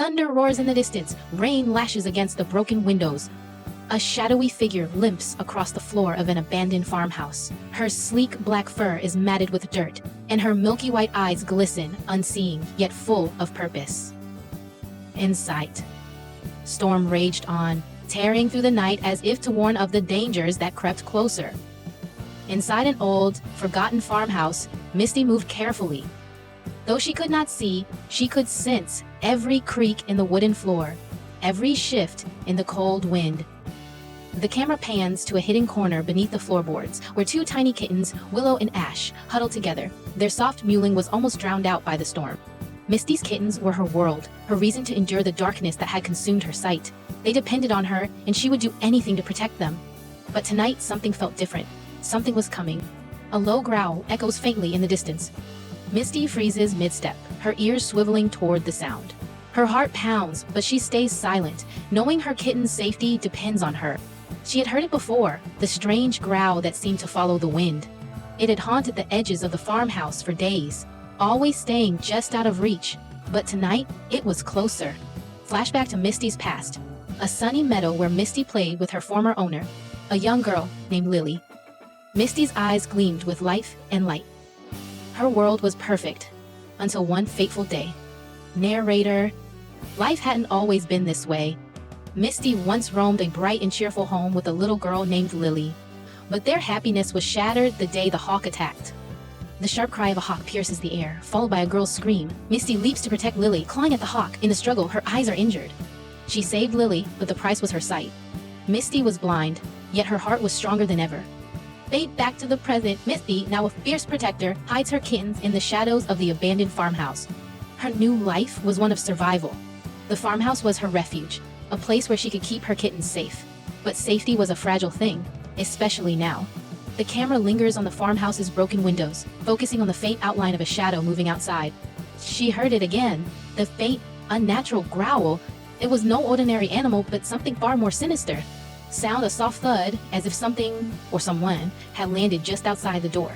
Thunder roars in the distance, rain lashes against the broken windows. A shadowy figure limps across the floor of an abandoned farmhouse. Her sleek black fur is matted with dirt, and her milky white eyes glisten, unseeing, yet full of purpose. In sight. Storm raged on, tearing through the night as if to warn of the dangers that crept closer. Inside an old, forgotten farmhouse, Misty moved carefully. Though she could not see, she could sense every creak in the wooden floor, every shift in the cold wind. The camera pans to a hidden corner beneath the floorboards, where two tiny kittens, Willow and Ash, huddled together. Their soft mewling was almost drowned out by the storm. Misty's kittens were her world, her reason to endure the darkness that had consumed her sight. They depended on her, and she would do anything to protect them. But tonight, something felt different. Something was coming. A low growl echoes faintly in the distance. Misty freezes mid-step, her ears swiveling toward the sound. Her heart pounds, but she stays silent, knowing her kitten's safety depends on her. She had heard it before, the strange growl that seemed to follow the wind. It had haunted the edges of the farmhouse for days, always staying just out of reach. But tonight, it was closer. Flashback to Misty's past. A sunny meadow where Misty played with her former owner, a young girl named Lily. Misty's eyes gleamed with life and light. Her world was perfect, until one fateful day. Narrator. Life hadn't always been this way. Misty once roamed a bright and cheerful home with a little girl named Lily. But their happiness was shattered the day the hawk attacked. The sharp cry of a hawk pierces the air, followed by a girl's scream. Misty leaps to protect Lily, clawing at the hawk. In the struggle, her eyes are injured. She saved Lily, but the price was her sight. Misty was blind, yet her heart was stronger than ever. Fade back to the present, Misty, now a fierce protector, hides her kittens in the shadows of the abandoned farmhouse. Her new life was one of survival. The farmhouse was her refuge, a place where she could keep her kittens safe. But safety was a fragile thing, especially now. The camera lingers on the farmhouse's broken windows, focusing on the faint outline of a shadow moving outside. She heard it again, the faint, unnatural growl. It was no ordinary animal, but something far more sinister. Sound a soft thud, as if something, or someone, had landed just outside the door.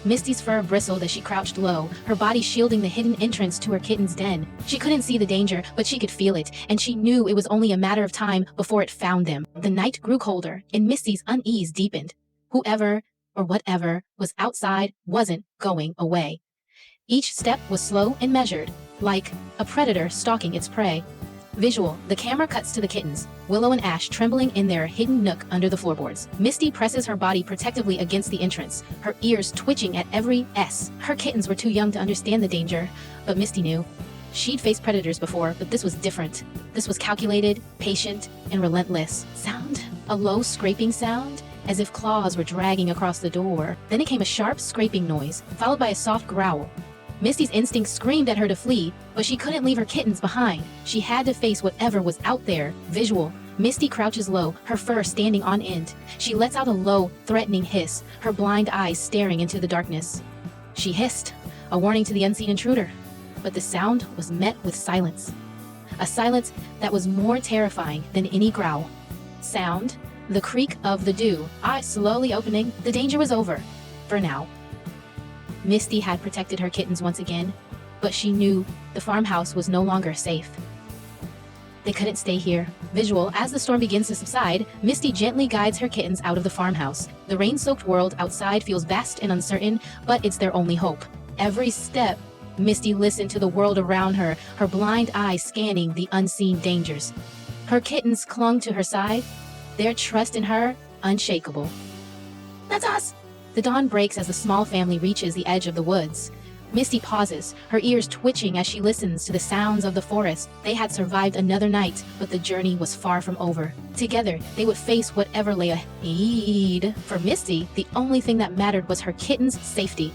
Misty's fur bristled as she crouched low, her body shielding the hidden entrance to her kitten's den. She couldn't see the danger, but she could feel it, and she knew it was only a matter of time before it found them. The night grew colder, and Misty's unease deepened. Whoever, or whatever, was outside wasn't going away. Each step was slow and measured, like a predator stalking its prey. Visual, the camera cuts to the kittens, Willow and Ash trembling in their hidden nook under the floorboards. Misty presses her body protectively against the entrance, her ears twitching at every S. Her kittens were too young to understand the danger, but Misty knew. She'd faced predators before, but this was different. This was calculated, patient, and relentless. Sound? A low scraping sound, as if claws were dragging across the door. Then it came a sharp scraping noise, followed by a soft growl. Misty's instincts screamed at her to flee, but she couldn't leave her kittens behind. She had to face whatever was out there. Visual. Misty crouches low, her fur standing on end. She lets out a low, threatening hiss, her blind eyes staring into the darkness. She hissed, a warning to the unseen intruder. But the sound was met with silence. A silence that was more terrifying than any growl. Sound. The creak of the dew, eyes slowly opening. The danger was over. For now. Misty had protected her kittens once again, but she knew the farmhouse was no longer safe. They couldn't stay here. Visual, as the storm begins to subside, Misty gently guides her kittens out of the farmhouse. The rain-soaked world outside feels vast and uncertain, but it's their only hope. Every step, Misty listened to the world around her, her blind eyes scanning the unseen dangers. Her kittens clung to her side, their trust in her unshakable. That's us! The dawn breaks as the small family reaches the edge of the woods. Misty pauses, her ears twitching as she listens to the sounds of the forest. They had survived another night, but the journey was far from over. Together, they would face whatever lay ahead. For Misty, the only thing that mattered was her kitten's safety.